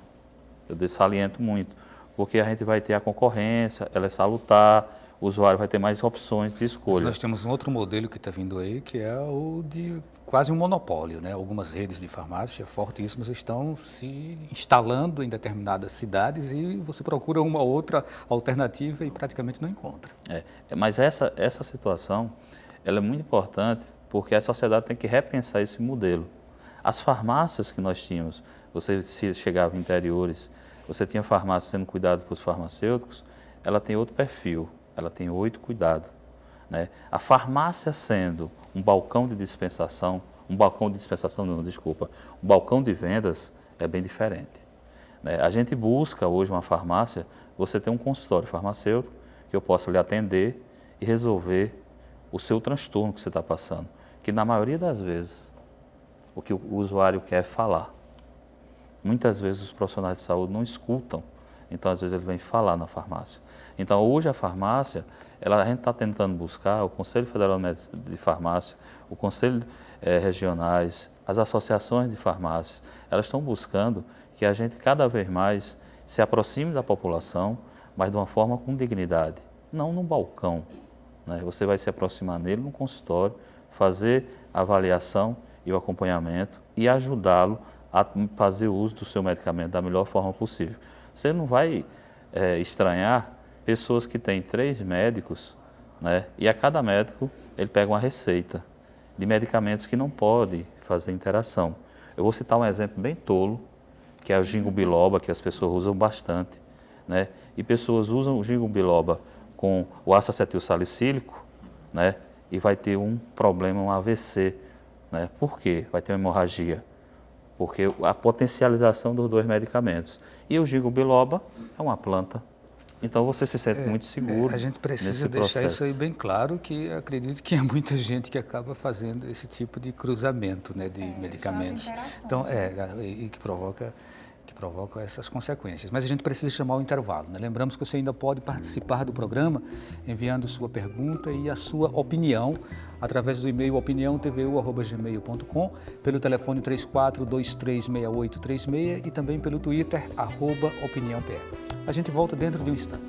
Eu saliento muito, porque a gente vai ter a concorrência, ela é salutar, o usuário vai ter mais opções de escolha. Nós temos um outro modelo que está vindo aí, que é o de quase um monopólio, né? Algumas redes de farmácia fortíssimas estão se instalando em determinadas cidades e você procura uma outra alternativa e praticamente não encontra. Mas essa situação, ela é muito importante porque a sociedade tem que repensar esse modelo. As farmácias que nós tínhamos, você se chegava em interiores, você tinha farmácia sendo cuidada pelos farmacêuticos, ela tem outro perfil. Ela tem 8 cuidados, né? A farmácia sendo um balcão de dispensação, um balcão de vendas é bem diferente, né? A gente busca hoje uma farmácia, você tem um consultório farmacêutico que eu possa lhe atender e resolver o seu transtorno que você está passando, que na maioria das vezes o que o usuário quer é falar. Muitas vezes os profissionais de saúde não escutam, então às vezes ele vem falar na farmácia. Então hoje a farmácia, a gente está tentando buscar, o Conselho Federal de Farmácia, o Conselho regionais, as associações de farmácias, elas estão buscando que a gente cada vez mais se aproxime da população, mas de uma forma com dignidade, não no balcão, né? Você vai se aproximar nele no consultório, fazer a avaliação e o acompanhamento e ajudá-lo a fazer uso do seu medicamento da melhor forma possível. Você não vai estranhar pessoas que têm 3 médicos, né, e a cada médico ele pega uma receita de medicamentos que não pode fazer interação. Eu vou citar um exemplo bem tolo, que é o ginkgo biloba, que as pessoas usam bastante, né, e pessoas usam o ginkgo biloba com o ácido acetil salicílico, né, e vai ter um problema, um AVC, né? Por quê? Vai ter uma hemorragia. Porque a potencialização dos 2 medicamentos. E o ginkgo biloba é uma planta. Então você se sente muito seguro. A gente precisa deixar isso aí bem claro, que acredito que há muita gente que acaba fazendo esse tipo de cruzamento, né, de medicamentos. Então, e que provoca essas consequências. Mas a gente precisa chamar o intervalo, né? Lembramos que você ainda pode participar do programa enviando sua pergunta e a sua opinião através do e-mail opiniãotvu@gmail.com, pelo telefone 34236836 e também pelo Twitter @opiniãopr. A gente volta dentro de um instante.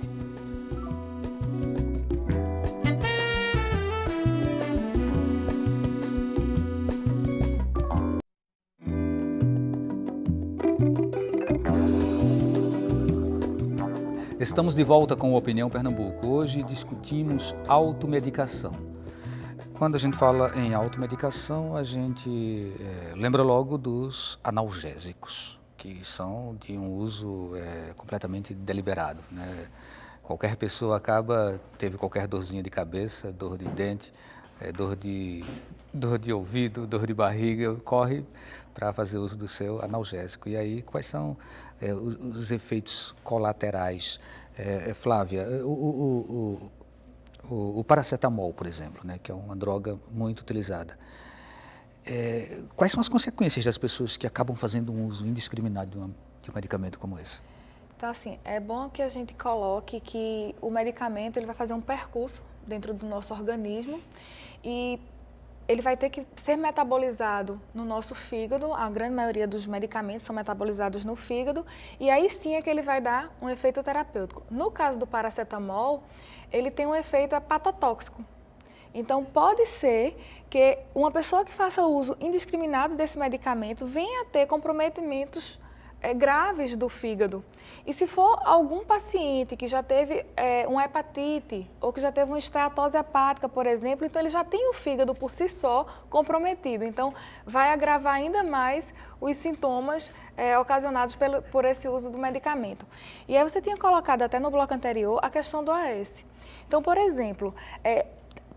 Estamos de volta com o Opinião Pernambuco. Hoje discutimos automedicação. Quando a gente fala em automedicação, a gente lembra logo dos analgésicos, que são de um uso completamente deliberado, né? Qualquer pessoa teve qualquer dorzinha de cabeça, dor de dente, dor de ouvido, dor de barriga, corre para fazer uso do seu analgésico. E aí, quais são os efeitos colaterais? Flávia, o paracetamol, por exemplo, né, que é uma droga muito utilizada. Quais são as consequências das pessoas que acabam fazendo um uso indiscriminado de um medicamento como esse? Então, assim, é bom que a gente coloque que o medicamento ele vai fazer um percurso dentro do nosso organismo e ele vai ter que ser metabolizado no nosso fígado. A grande maioria dos medicamentos são metabolizados no fígado e aí sim é que ele vai dar um efeito terapêutico. No caso do paracetamol, ele tem um efeito hepatotóxico. Então, pode ser que uma pessoa que faça uso indiscriminado desse medicamento venha a ter comprometimentos graves do fígado. E se for algum paciente que já teve uma hepatite ou que já teve uma esteatose hepática, por exemplo, então ele já tem o fígado por si só comprometido. Então, vai agravar ainda mais os sintomas ocasionados por esse uso do medicamento. E aí você tinha colocado até no bloco anterior a questão do AS. Então, por exemplo,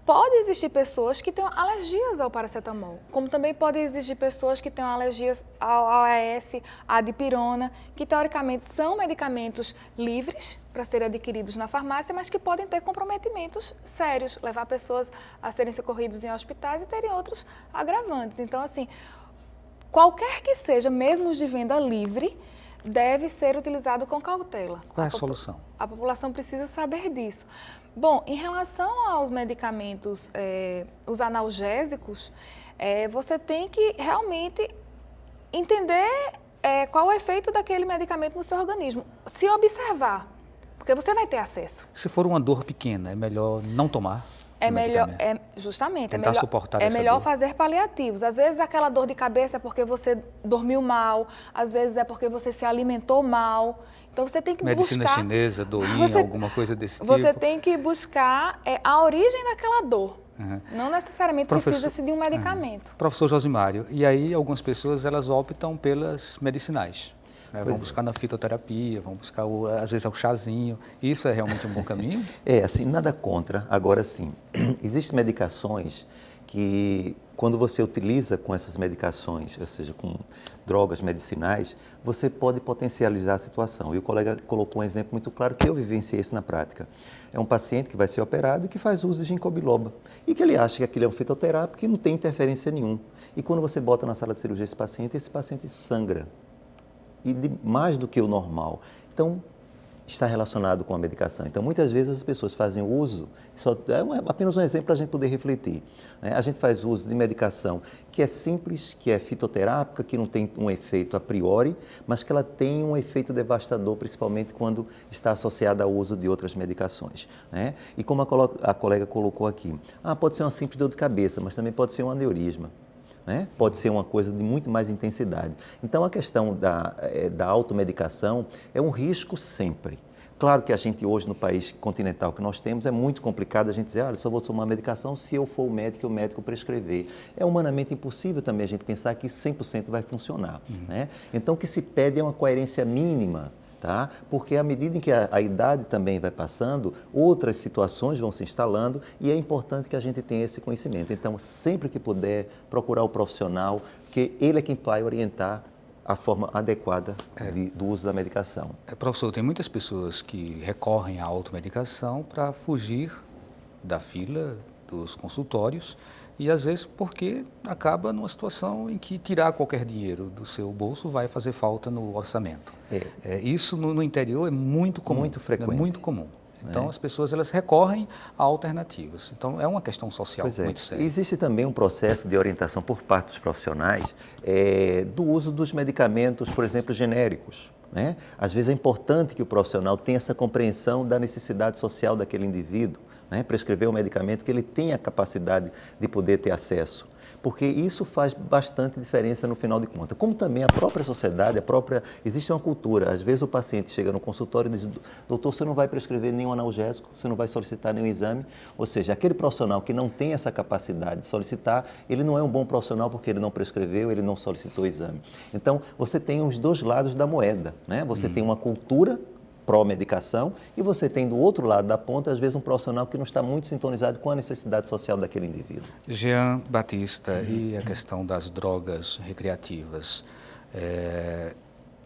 pode existir pessoas que tenham alergias ao paracetamol, como também pode existir pessoas que tenham alergias ao AS, à dipirona, que teoricamente são medicamentos livres para serem adquiridos na farmácia, mas que podem ter comprometimentos sérios, levar pessoas a serem socorridas em hospitais e terem outros agravantes. Então, assim, qualquer que seja, mesmo os de venda livre, deve ser utilizado com cautela. Qual é a solução? A população precisa saber disso. Bom, em relação aos medicamentos, os analgésicos, você tem que realmente entender qual o efeito daquele medicamento no seu organismo. Se observar, porque você vai ter acesso. Se for uma dor pequena, é melhor não tomar? É melhor, justamente, tentar suportar essa melhor dor. fazer paliativos. Às vezes aquela dor de cabeça é porque você dormiu mal, às vezes é porque você se alimentou mal. Então você tem que Medicina buscar... chinesa, doinha, alguma coisa desse tipo? Você tem que buscar a origem daquela dor. Não necessariamente precisa-se de um medicamento. Professor Josimário, e aí algumas pessoas elas optam pelas medicinais. Né? Vão buscar na fitoterapia, vão buscar, às vezes, o chazinho. Isso é realmente um bom caminho? Assim, nada contra. Agora, sim, existem medicações que, quando você utiliza com essas medicações, ou seja, com drogas medicinais, você pode potencializar a situação. E o colega colocou um exemplo muito claro que eu vivenciei isso na prática. É um paciente que vai ser operado e que faz uso de ginkgo biloba. E que ele acha que aquilo é um fitoterápico que não tem interferência nenhuma. E quando você bota na sala de cirurgia esse paciente sangra. E mais do que o normal. Então, está relacionado com a medicação. Então, muitas vezes as pessoas fazem uso, apenas um exemplo para a gente poder refletir. Né? A gente faz uso de medicação que é simples, que é fitoterápica, que não tem um efeito a priori, mas que ela tem um efeito devastador, principalmente quando está associada ao uso de outras medicações. Né? E como a colega colocou aqui, pode ser uma simples dor de cabeça, mas também pode ser um aneurisma. Né? Pode ser uma coisa de muito mais intensidade. Então, a questão da automedicação é um risco sempre. Claro que a gente hoje, no país continental que nós temos, é muito complicado a gente dizer, só vou tomar medicação se eu for o médico e o médico prescrever. É humanamente impossível também a gente pensar que 100% vai funcionar. Né? Então, o que se pede é uma coerência mínima. Tá? Porque à medida em que a idade também vai passando, outras situações vão se instalando e é importante que a gente tenha esse conhecimento. Então, sempre que puder, procurar o profissional, porque ele é quem vai orientar a forma adequada do uso da medicação. Professor, tem muitas pessoas que recorrem à automedicação para fugir da fila dos consultórios e às vezes porque acaba numa situação em que tirar qualquer dinheiro do seu bolso vai fazer falta no orçamento. Isso no interior é muito comum. Muito frequente. É muito comum. Então as pessoas elas recorrem a alternativas. Então é uma questão social muito séria. Existe também um processo de orientação por parte dos profissionais do uso dos medicamentos, por exemplo, genéricos. Né? Às vezes é importante que o profissional tenha essa compreensão da necessidade social daquele indivíduo. Né, prescrever um medicamento que ele tenha a capacidade de poder ter acesso, porque isso faz bastante diferença no final de contas. Como também a própria sociedade, existe uma cultura, às vezes o paciente chega no consultório e diz, doutor, você não vai prescrever nenhum analgésico, você não vai solicitar nenhum exame, ou seja, aquele profissional que não tem essa capacidade de solicitar, ele não é um bom profissional porque ele não prescreveu, ele não solicitou o exame. Então, você tem os dois lados da moeda, né? Você tem uma cultura pró-medicação e você tem do outro lado da ponta, às vezes, um profissional que não está muito sintonizado com a necessidade social daquele indivíduo. Jean Batista, e a questão das drogas recreativas.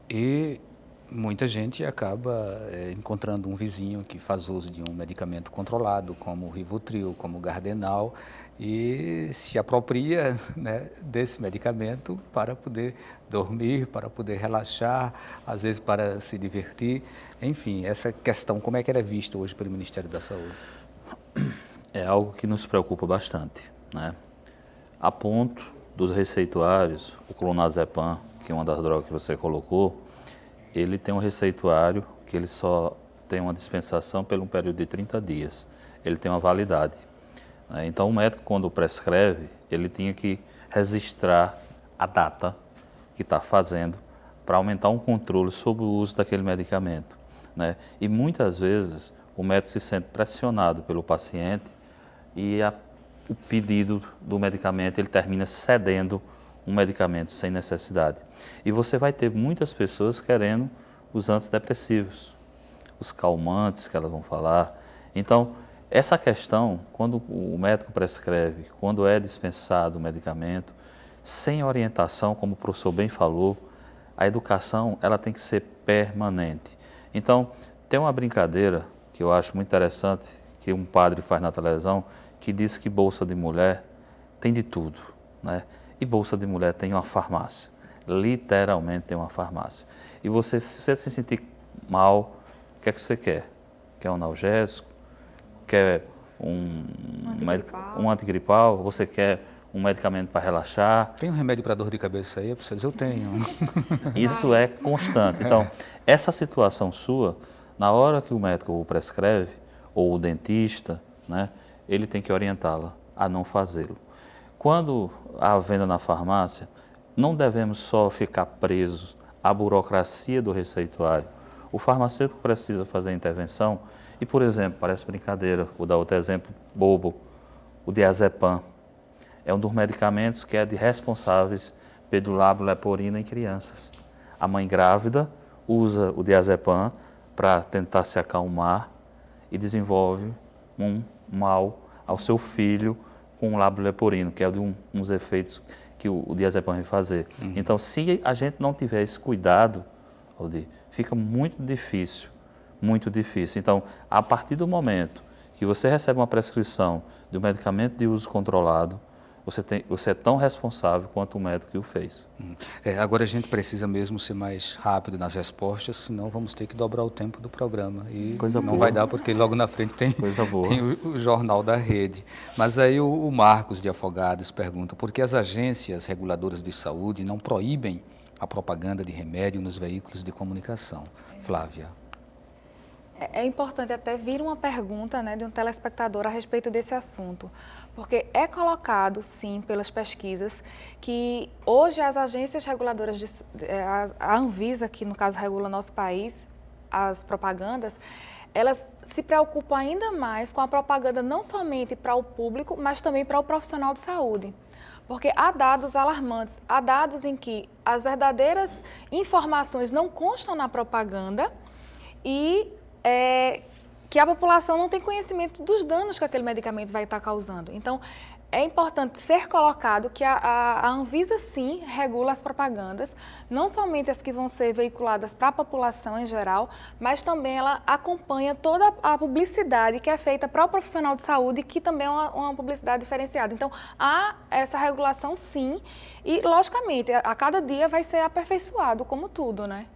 E muita gente acaba encontrando um vizinho que faz uso de um medicamento controlado, como o Rivotril, como o Gardenal, e se apropria, né, desse medicamento para poder dormir, para poder relaxar, às vezes para se divertir. Enfim, essa questão, como é que ela é vista hoje pelo Ministério da Saúde? É algo que nos preocupa bastante, né? A ponto dos receituários, o clonazepam, que é uma das drogas que você colocou, ele tem um receituário que ele só tem uma dispensação por um período de 30 dias. Ele tem uma validade. Então, o médico, quando prescreve, ele tinha que registrar a data que está fazendo para aumentar um controle sobre o uso daquele medicamento. Né? E muitas vezes o médico se sente pressionado pelo paciente e o pedido do medicamento ele termina cedendo um medicamento sem necessidade. E você vai ter muitas pessoas querendo os antidepressivos, os calmantes que elas vão falar. Então, essa questão, quando o médico prescreve, quando é dispensado o medicamento, sem orientação, como o professor bem falou, a educação ela tem que ser permanente. Então, tem uma brincadeira que eu acho muito interessante, que um padre faz na televisão, que diz que bolsa de mulher tem de tudo, né? E bolsa de mulher tem uma farmácia, literalmente tem uma farmácia. E você, se você se sentir mal, o que é que você quer? Quer um analgésico? Quer um antigripal? Você quer um medicamento para relaxar. Tem um remédio para dor de cabeça aí? Eu tenho. Isso é constante. Então, essa situação sua, na hora que o médico o prescreve, ou o dentista, né, ele tem que orientá-la a não fazê-lo. Quando há venda na farmácia, não devemos só ficar presos à burocracia do receituário. O farmacêutico precisa fazer a intervenção e, por exemplo, parece brincadeira, vou dar outro exemplo bobo, o diazepam. É um dos medicamentos que é de responsáveis pelo lábio leporino em crianças. A mãe grávida usa o diazepam para tentar se acalmar e desenvolve um mal ao seu filho com o lábio leporino, que é um dos efeitos que o diazepam vai fazer. Então, se a gente não tiver esse cuidado, Aldir, fica muito difícil, muito difícil. Então, a partir do momento que você recebe uma prescrição de um medicamento de uso controlado, você é tão responsável quanto o médico que o fez. Agora a gente precisa mesmo ser mais rápido nas respostas, senão vamos ter que dobrar o tempo do programa. E Coisa não boa. vai dar, porque logo na frente tem o Jornal da Rede. Mas aí o Marcos de Afogados pergunta por que as agências reguladoras de saúde não proíbem a propaganda de remédio nos veículos de comunicação. Flávia. É importante até vir uma pergunta, né, de um telespectador a respeito desse assunto, porque é colocado, sim, pelas pesquisas, que hoje as agências reguladoras, a Anvisa, que no caso regula nosso país, as propagandas, elas se preocupam ainda mais com a propaganda não somente para o público, mas também para o profissional de saúde. Porque há dados alarmantes, há dados em que as verdadeiras informações não constam na propaganda e que a população não tem conhecimento dos danos que aquele medicamento vai estar causando. Então, é importante ser colocado que a Anvisa, sim, regula as propagandas, não somente as que vão ser veiculadas para a população em geral, mas também ela acompanha toda a publicidade que é feita para o profissional de saúde, que também é uma publicidade diferenciada. Então, há essa regulação, sim, e, logicamente, a cada dia vai ser aperfeiçoado, como tudo, né?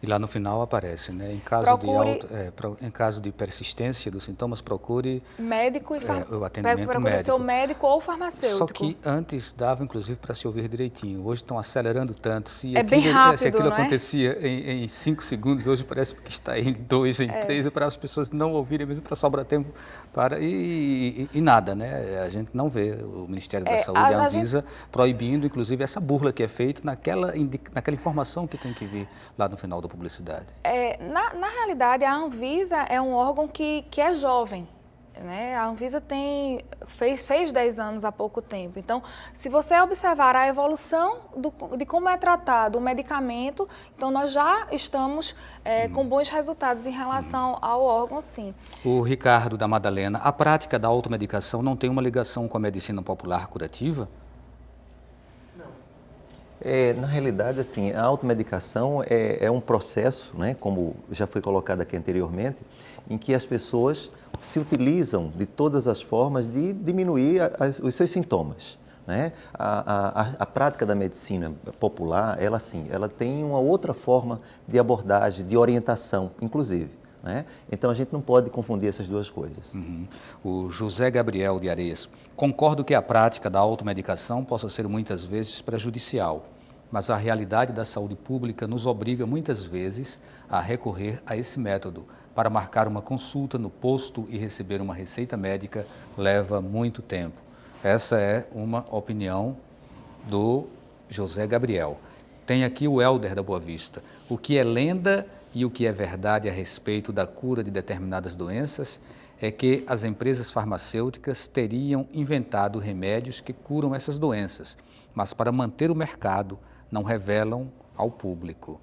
E lá no final aparece, né? Em caso de persistência dos sintomas, procure médico e o atendimento procure médico. o seu médico ou farmacêutico. Só que antes dava, inclusive, para se ouvir direitinho. Hoje estão acelerando tanto. Se bem rápido, se aquilo não é? acontecia em 5 segundos, hoje parece que está em 2, em 3, para as pessoas não ouvirem, mesmo para sobrar tempo para... E nada, né? A gente não vê o Ministério da Saúde, a Anvisa, proibindo, inclusive, essa burla que é feita naquela informação que tem que vir lá no final da publicidade. Na realidade, a Anvisa é um órgão que é jovem, né? A Anvisa fez 10 anos há pouco tempo. Então, se você observar a evolução de como é tratado o medicamento, então nós já estamos com bons resultados em relação ao órgão, sim. O Ricardo da Madalena, a prática da automedicação não tem uma ligação com a medicina popular curativa? Na realidade, assim, a automedicação é um processo, né, como já foi colocado aqui anteriormente, em que as pessoas se utilizam de todas as formas de diminuir os seus sintomas. Né? A prática da medicina popular, ela tem uma outra forma de abordagem, de orientação, inclusive. Né? Então, a gente não pode confundir essas duas coisas. O José Gabriel de Areias, concordo que a prática da automedicação possa ser muitas vezes prejudicial, mas a realidade da saúde pública nos obriga muitas vezes a recorrer a esse método. Para marcar uma consulta no posto e receber uma receita médica leva muito tempo. Essa é uma opinião do José Gabriel. Tem aqui o Helder da Boa Vista. O que é lenda e o que é verdade a respeito da cura de determinadas doenças é que as empresas farmacêuticas teriam inventado remédios que curam essas doenças, mas para manter o mercado não revelam ao público.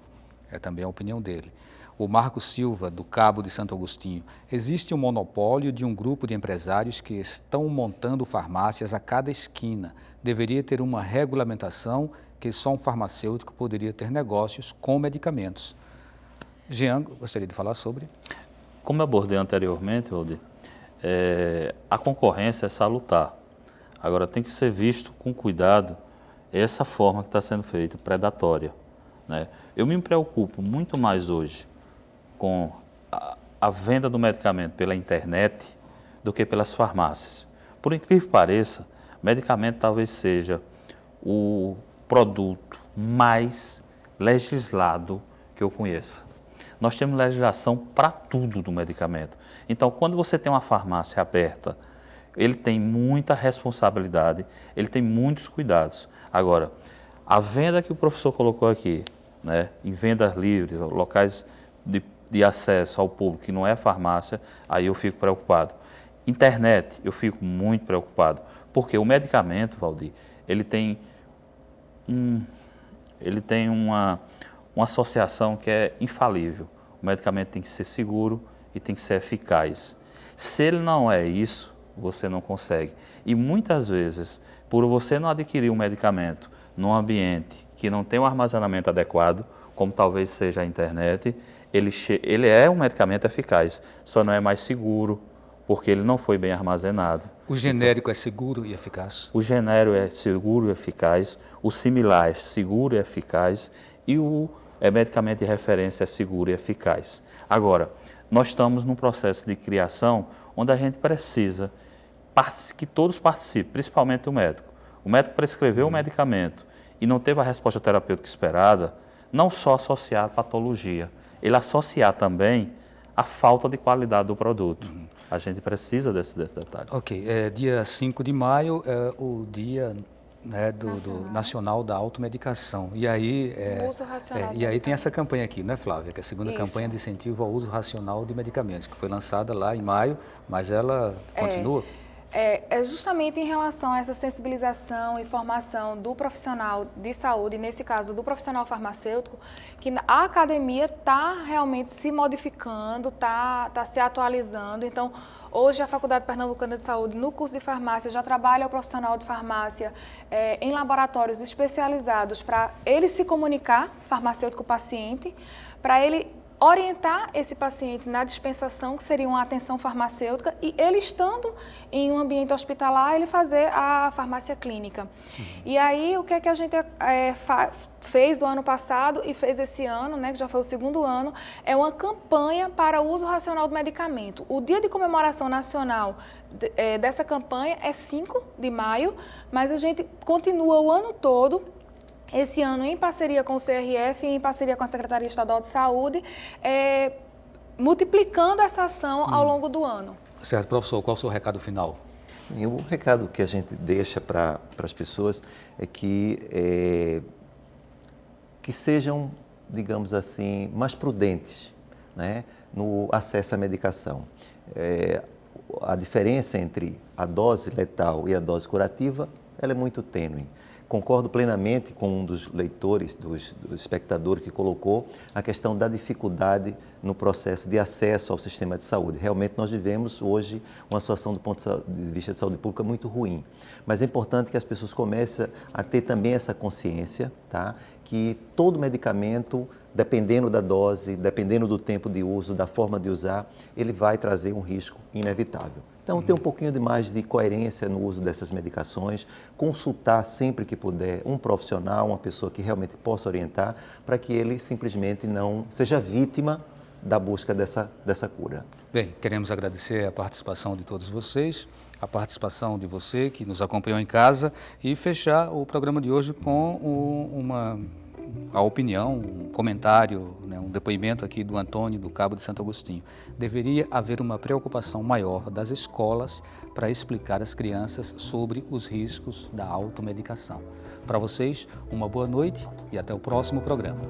É também a opinião dele. O Marco Silva, do Cabo de Santo Agostinho, existe um monopólio de um grupo de empresários que estão montando farmácias a cada esquina. Deveria ter uma regulamentação que só um farmacêutico poderia ter negócios com medicamentos. Jean, gostaria de falar sobre? Como eu abordei anteriormente, Aldir, a concorrência é salutar. Agora, tem que ser visto com cuidado essa forma que está sendo feita, predatória. Né? Eu me preocupo muito mais hoje com a venda do medicamento pela internet do que pelas farmácias. Por incrível que pareça, Medicamento talvez seja o produto mais legislado que eu conheça. Nós temos legislação para tudo do medicamento. Então, quando você tem uma farmácia aberta, ele tem muita responsabilidade, ele tem muitos cuidados. Agora, a venda que o professor colocou aqui, né, em vendas livres, locais de acesso ao público que não é farmácia, aí eu fico preocupado. Internet, eu fico muito preocupado, porque o medicamento, Valdir, ele tem uma associação que é infalível. O medicamento tem que ser seguro e tem que ser eficaz. Se ele não é isso, você não consegue. E muitas vezes, por você não adquirir um medicamento num ambiente que não tem um armazenamento adequado, como talvez seja a internet, ele é um medicamento eficaz, só não é mais seguro, porque ele não foi bem armazenado. O genérico é seguro e eficaz? O genérico é seguro e eficaz, o similar é seguro e eficaz e o medicamento de referência é seguro e eficaz. Agora, nós estamos num processo de criação onde a gente precisa que todos participem, principalmente o médico. O médico prescreveu o medicamento e não teve a resposta terapêutica esperada, não só associar a patologia, ele associar também a falta de qualidade do produto. A gente precisa desse detalhe. Ok, dia 5 de maio é o dia, né, do Nacional da Automedicação. E aí, uso racional e aí tem essa campanha aqui, não é, Flávia? Que é a segunda campanha de incentivo ao uso racional de medicamentos, que foi lançada lá em maio, mas ela continua? É justamente em relação a essa sensibilização e formação do profissional de saúde, nesse caso do profissional farmacêutico, que a academia está realmente se modificando, está se atualizando. Então, hoje a Faculdade Pernambucana de Saúde, no curso de farmácia, já trabalha o profissional de farmácia em laboratórios especializados para ele se comunicar, farmacêutico-paciente, para ele orientar esse paciente na dispensação, que seria uma atenção farmacêutica, e ele estando em um ambiente hospitalar, ele fazer a farmácia clínica. E aí, o que é que a gente fez o ano passado e fez esse ano, né, que já foi o segundo ano, é uma campanha para o uso racional do medicamento. O dia de comemoração nacional dessa campanha é 5 de maio, mas a gente continua o ano todo, esse ano, em parceria com o CRF e em parceria com a Secretaria Estadual de Saúde, multiplicando essa ação ao longo do ano. Certo, professor, qual o seu recado final? E o recado que a gente deixa para as pessoas é que sejam, digamos assim, mais prudentes, né, no acesso à medicação. A diferença entre a dose letal e a dose curativa, ela é muito tênue. Concordo plenamente com um dos leitores, do espectador que colocou a questão da dificuldade no processo de acesso ao sistema de saúde. Realmente nós vivemos hoje uma situação do ponto de vista de saúde pública muito ruim, mas é importante que as pessoas comecem a ter também essa consciência, tá? Que todo medicamento, dependendo da dose, dependendo do tempo de uso, da forma de usar, ele vai trazer um risco inevitável. Então, ter um pouquinho de mais de coerência no uso dessas medicações, consultar sempre que puder um profissional, uma pessoa que realmente possa orientar, para que ele simplesmente não seja vítima da busca dessa cura. Bem, queremos agradecer a participação de todos vocês, a participação de você que nos acompanhou em casa e fechar o programa de hoje com a opinião, um comentário, né, um depoimento aqui do Antônio do Cabo de Santo Agostinho. Deveria haver uma preocupação maior das escolas para explicar às crianças sobre os riscos da automedicação. Para vocês, uma boa noite e até o próximo programa.